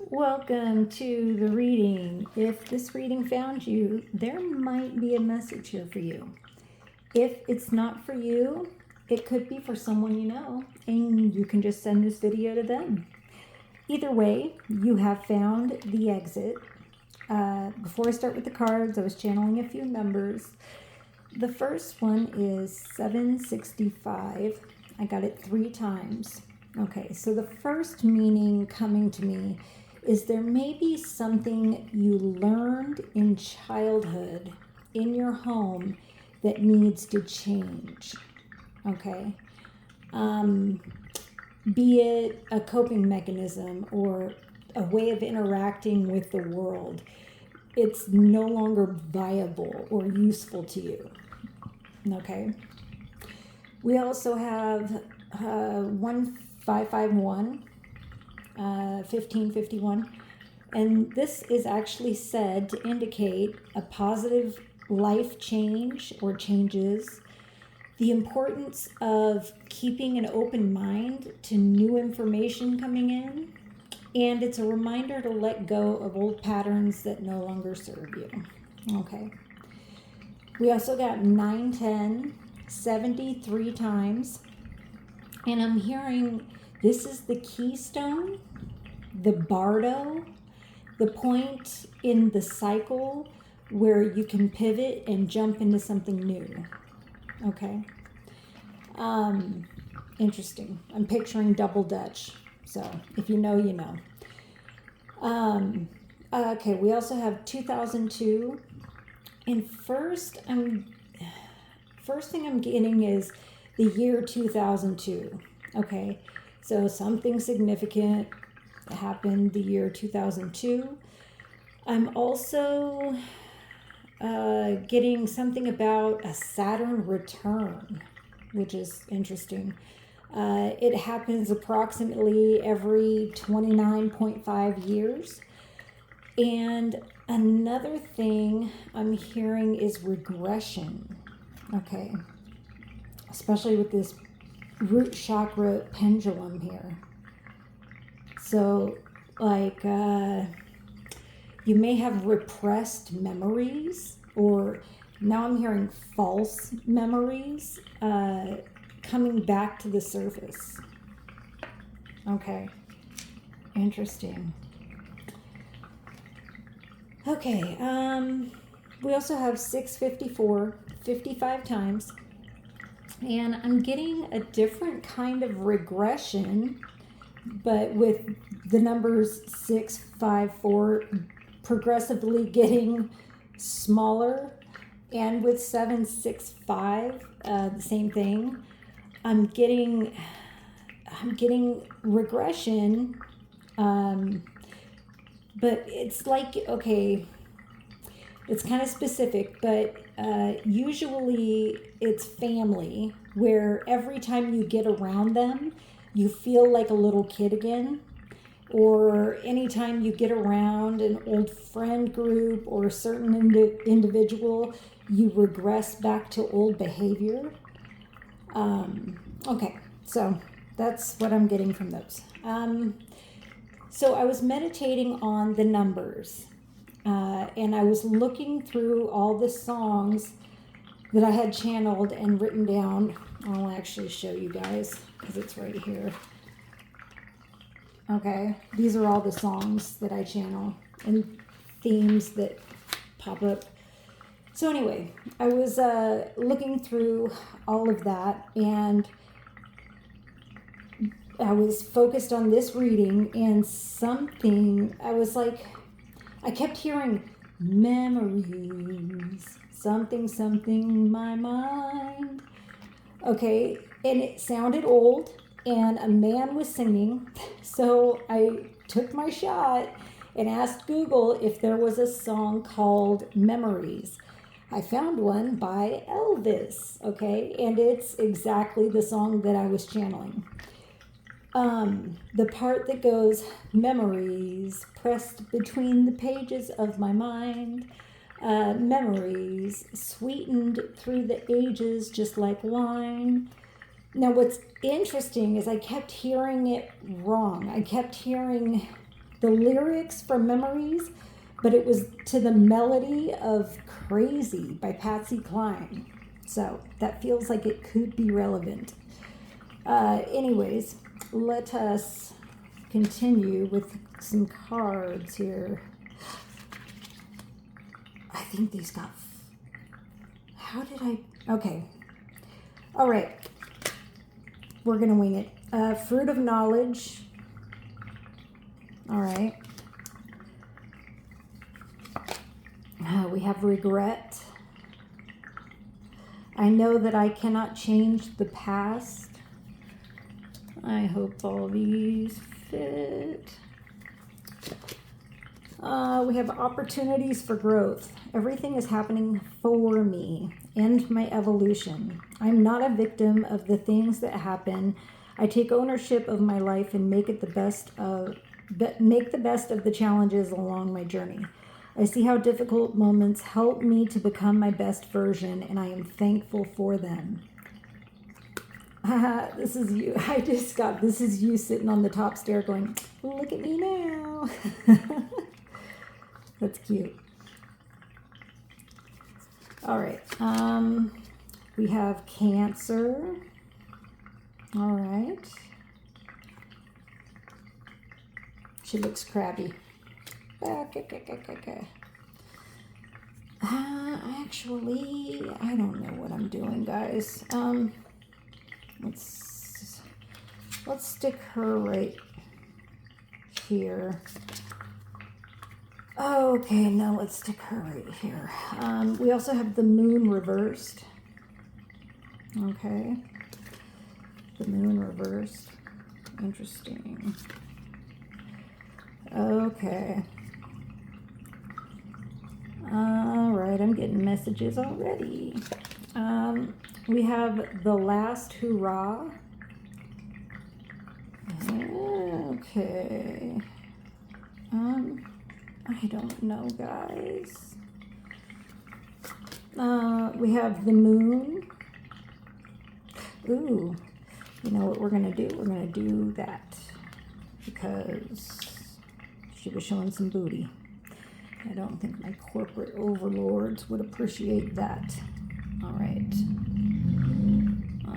Welcome to the reading. If this reading found you, there might be a message here for you. If it's not for you, it could be for someone you know, and you can just send this video to them. Either way, you have found the exit. Before I start with the cards, I was channeling a few numbers. The first one is 765. I got it 3 times. Okay, so the first meaning coming to me is there may be something you learned in childhood in your home that needs to change. Okay, be it a coping mechanism or a way of interacting with the world. It's no longer viable or useful to you. Okay. We also have 1551, 1551, and this is actually said to indicate a positive life change or changes, the importance of keeping an open mind to new information coming in, and it's a reminder to let go of old patterns that no longer serve you. Okay. We also got 910, 73 times, and I'm hearing this is the keystone, the bardo, the point in the cycle where you can pivot and jump into something new. Okay. Interesting. I'm picturing double Dutch. So if you know, you know. Okay, we also have 2002. And first thing I'm getting is the year 2002. Okay, so something significant happened the year 2002. I'm also getting something about a Saturn return, which is interesting. It happens approximately every 29.5 years. And another thing I'm hearing is regression. Okay, especially with this root chakra pendulum here. So, like, you may have repressed memories, or now I'm hearing false memories coming back to the surface. Okay, interesting. Okay, we also have 654, 55 times, and I'm getting a different kind of regression, but with the numbers 654 progressively getting smaller, and with 765, the same thing. I'm getting regression, but it's like, okay, it's kind of specific, but usually it's family, where every time you get around them, you feel like a little kid again. Or anytime you get around an old friend group or a certain individual, you regress back to old behavior. Okay, so that's what I'm getting from those. So I was meditating on the numbers, and I was looking through all the songs that I had channeled and written down. I'll actually show you guys because it's right here. Okay, these are all the songs that I channel and themes that pop up. So anyway, I was looking through all of that, and I was focused on this reading, and something, I was like, I kept hearing memories, something, something, my mind. Okay, and it sounded old, and a man was singing, so I took my shot and asked Google if there was a song called Memories. I found one by Elvis, okay, and it's exactly the song that I was channeling. The part that goes, memories pressed between the pages of my mind, memories sweetened through the ages just like wine. Now, what's interesting is I kept hearing it wrong. I kept hearing the lyrics from Memories, but it was to the melody of Crazy by Patsy Cline. So that feels like it could be relevant. Anyways, let us continue with some cards here. I think these got... How did I... Okay. All right. We're going to wing it. Fruit of Knowledge. All right. We have Regret. I know that I cannot change the past. I hope all these fit. We have opportunities for growth. Everything is happening for me and my evolution. I'm not a victim of the things that happen. I take ownership of my life and make the best of the challenges along my journey. I see how difficult moments help me to become my best version, and I am thankful for them. This is you. This is you sitting on the top stair going, look at me now. That's cute. All right. We have Cancer. All right. She looks crabby. Actually, I don't know what I'm doing, guys. Let's stick her right here. Okay, now let's stick her right here. We also have the Moon reversed. Okay. The Moon reversed. Interesting. Okay. All right, I'm getting messages already. We have The Last Hurrah. Okay. I don't know, guys. We have the Moon. Ooh, you know what we're gonna do? We're gonna do that because she was showing some booty. I don't think my corporate overlords would appreciate that. All right.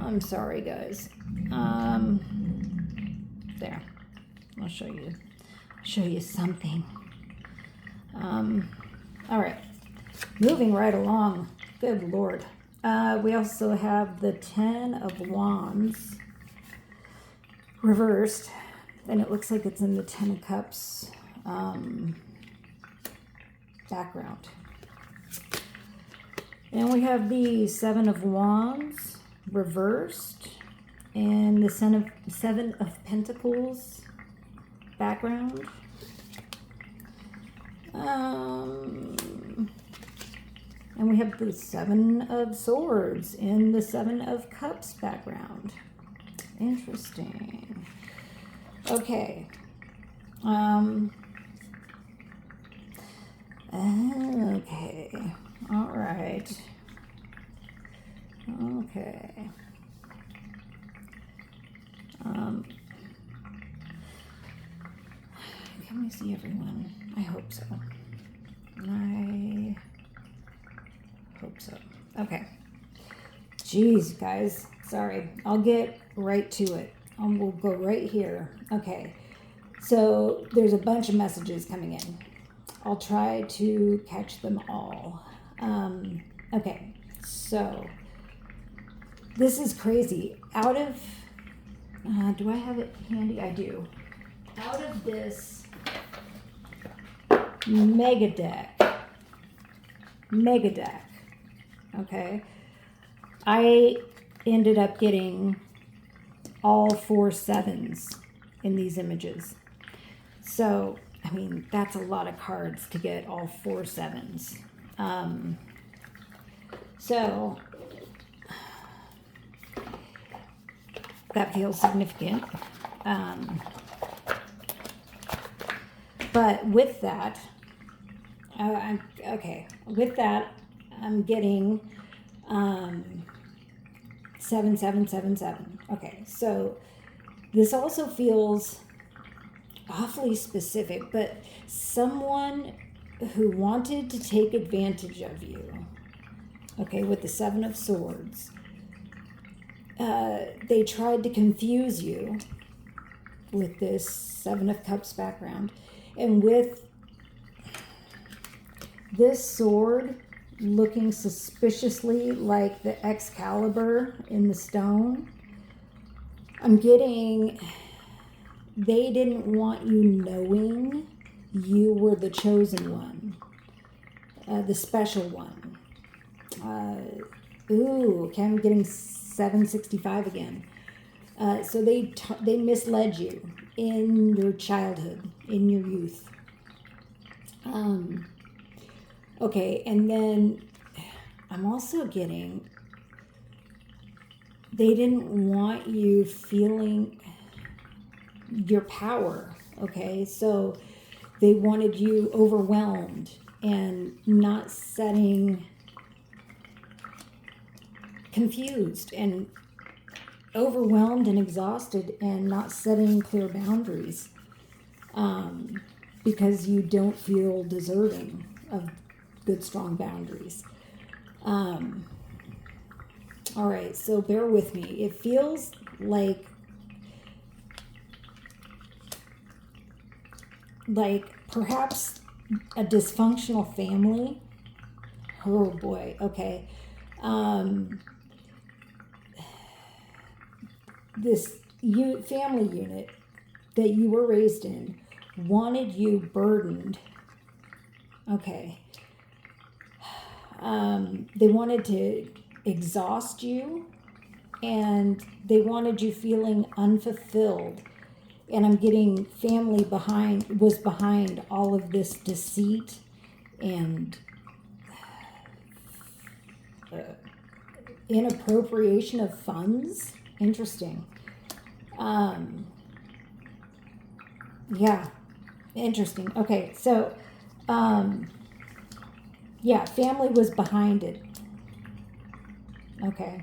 I'm sorry, guys. There. I'll show you something. All right. Moving right along. Good Lord. We also have the 10 of Wands reversed, and it looks like it's in the 10 of Cups background. And we have the 7 of Wands reversed and the 7 of Pentacles background. And we have the 7 of Swords in the 7 of Cups background. Interesting. Okay. Okay. All right. Okay. Can we see everyone? I hope so. I hope so. Okay. Jeez, guys. Sorry. I'll get right to it. We'll go right here. Okay. So there's a bunch of messages coming in. I'll try to catch them all. Okay. So this is crazy. Out of, do I have it handy? I do. Out of this mega deck, okay, I ended up getting all 4 7s in these images. So, I mean, that's a lot of cards to get all 4 7s. So, that feels significant. But with that, I'm getting 7 7 7 7. Okay, so this also feels awfully specific, but someone who wanted to take advantage of you, okay, with the Seven of Swords. They tried to confuse you with this Seven of Cups background. And with this sword looking suspiciously like the Excalibur in the stone, I'm getting they didn't want you knowing you were the chosen one, the special one. Okay, I'm getting 765 again. So they misled you in your childhood, in your youth. Okay, and then I'm also getting they didn't want you feeling your power, okay? So they wanted you overwhelmed and not setting, confused and overwhelmed and exhausted and not setting clear boundaries because you don't feel deserving of good, strong boundaries. All right, so bear with me. It feels like perhaps a dysfunctional family. Oh boy, okay. This family unit that you were raised in wanted you burdened. Okay. They wanted to exhaust you, and they wanted you feeling unfulfilled. And I'm getting family was behind all of this deceit and inappropriation of funds. Interesting. Yeah, interesting. Okay, so, yeah, family was behind it. Okay.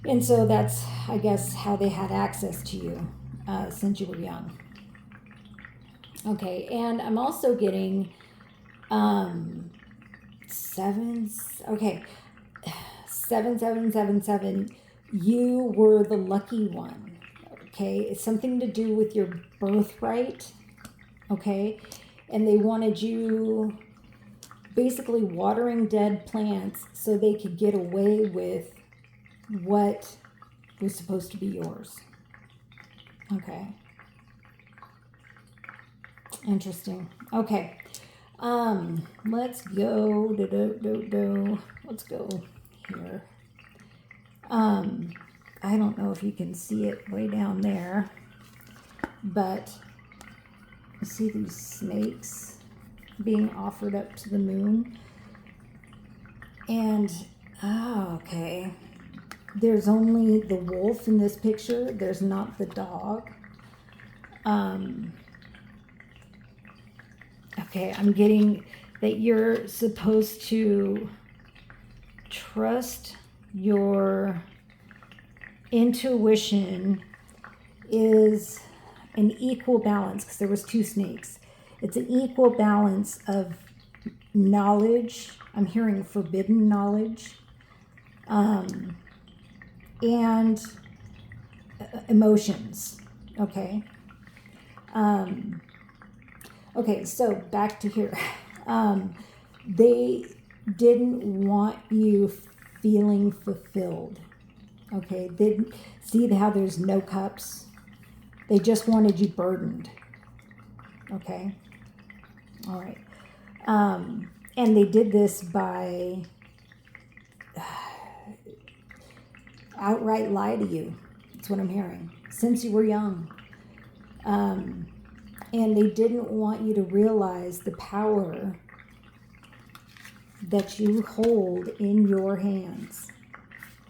And so that's, I guess, how they had access to you since you were young. Okay, and I'm also getting 7777. You were the lucky one. Okay, it's something to do with your birthright. Okay, and they wanted you basically watering dead plants so they could get away with what was supposed to be yours. Okay. Interesting. Okay. Let's go. Let's go here. I don't know if you can see it way down there, but you see these snakes being offered up to the moon. And, okay. There's only the wolf in this picture. There's not the dog. Okay, I'm getting that you're supposed to trust your intuition is an equal balance, because there was two snakes. It's an equal balance of knowledge. I'm hearing forbidden knowledge. And emotions, okay? Okay, so back to here. They didn't want you feeling fulfilled, okay? They see how there's no cups. They just wanted you burdened, okay? All right. And they did this by outright lie to you. That's what I'm hearing. Since you were young. And they didn't want you to realize the power that you hold in your hands.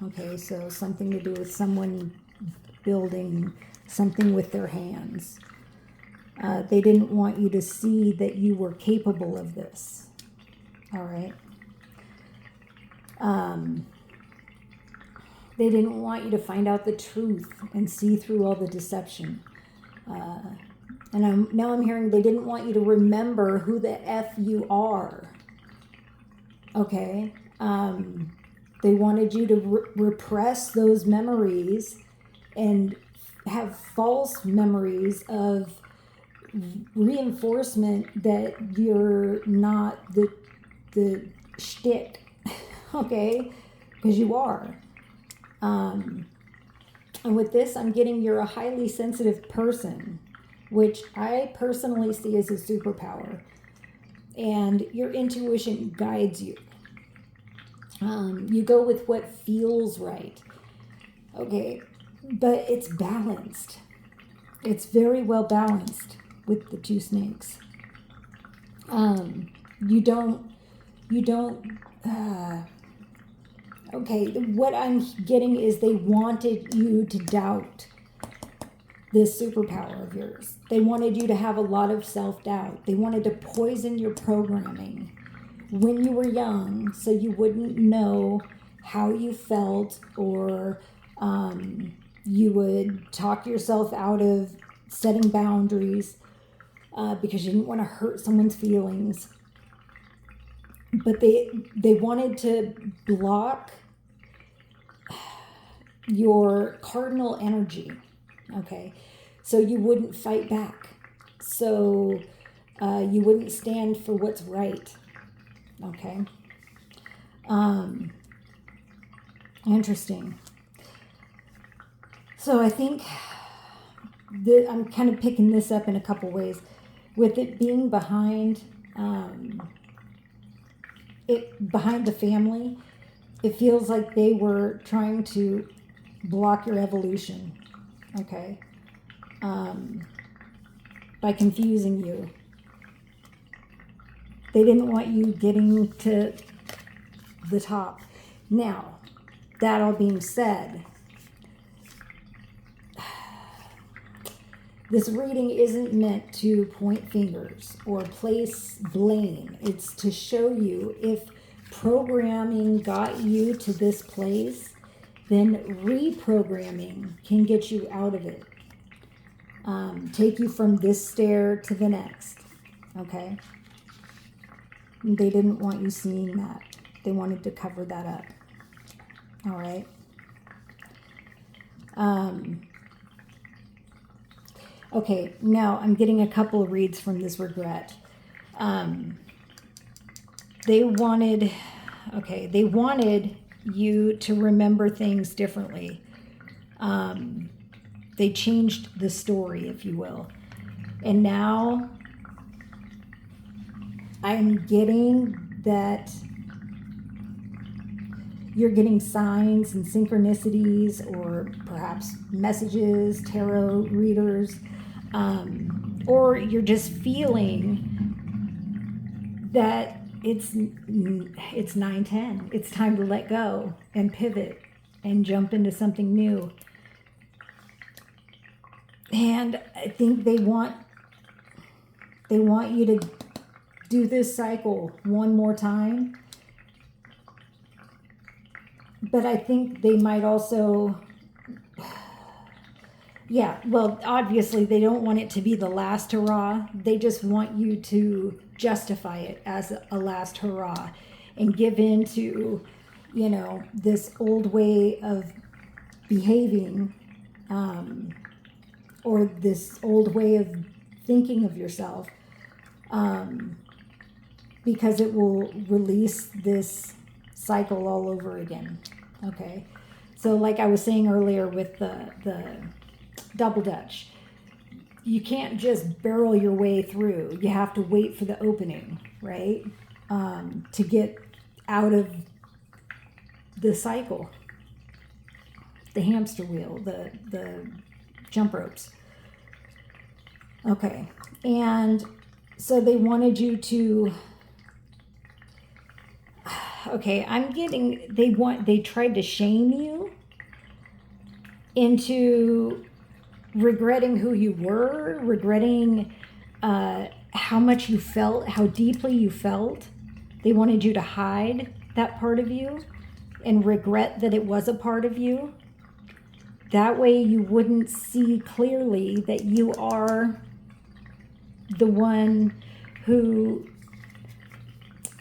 Okay, so something to do with someone building something with their hands. They didn't want you to see that you were capable of this. All right. They didn't want you to find out the truth and see through all the deception. And now I'm hearing they didn't want you to remember who the F you are. Okay? They wanted you to repress those memories and have false memories of reinforcement that you're not the shtick, okay? Because you are. And with this, I'm getting you're a highly sensitive person, which I personally see as a superpower. And your intuition guides you. You go with what feels right. Okay, but it's balanced. It's very well balanced with the two snakes. You don't, okay, what I'm getting is they wanted you to doubt this superpower of yours. They wanted you to have a lot of self-doubt. They wanted to poison your programming when you were young so you wouldn't know how you felt, or you would talk yourself out of setting boundaries because you didn't want to hurt someone's feelings. But they wanted to block your cardinal energy, okay? So you wouldn't fight back. So you wouldn't stand for what's right, okay? Interesting. So I think that I'm kind of picking this up in a couple ways. With it being behind behind the family, it feels like they were trying to block your evolution, okay? By confusing you. They didn't want you getting to the top. Now, that all being said, this reading isn't meant to point fingers or place blame. It's to show you if programming got you to this place, then reprogramming can get you out of it. Take you from this stair to the next, okay? They didn't want you seeing that. They wanted to cover that up, all right? Okay, now I'm getting a couple of reads from this regret. They wanted you to remember things differently. They changed the story, if you will. And now I'm getting that you're getting signs and synchronicities, or perhaps messages, tarot readers, or you're just feeling that it's 9:10. It's time to let go and pivot and jump into something new. And I think they want you to do this cycle one more time. But I think they might also, yeah, well, obviously they don't want it to be the last hurrah. They just want you to justify it as a last hurrah and give in to, this old way of behaving, or this old way of thinking of yourself, because it will release this cycle all over again. Okay, so like I was saying earlier with the double dutch, you can't just barrel your way through. You have to wait for the opening, right? To get out of the cycle, the hamster wheel, the jump ropes. Okay, and so they wanted you to, okay, I'm getting, they tried to shame you into regretting who you were, regretting how much you felt, how deeply you felt. They wanted you to hide that part of you and regret that it was a part of you. That way you wouldn't see clearly that you are the one who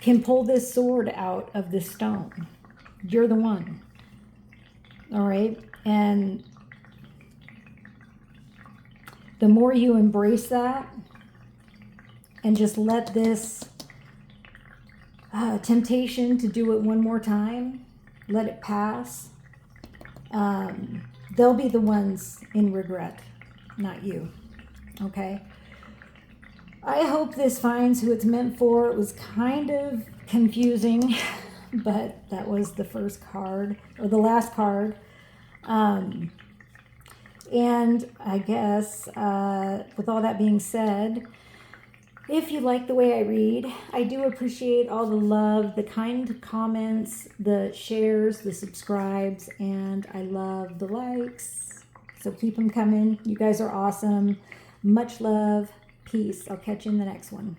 can pull this sword out of this stone. You're the one. All right? And the more you embrace that and just let this temptation to do it one more time, let it pass, they'll be the ones in regret, not you. Okay? I hope this finds who it's meant for. It was kind of confusing, but that was the first card, or the last card. And I guess with all that being said, if you like the way I read, I do appreciate all the love, the kind comments, the shares, the subscribes, and I love the likes. So keep them coming. You guys are awesome. Much love. Peace. I'll catch you in the next one.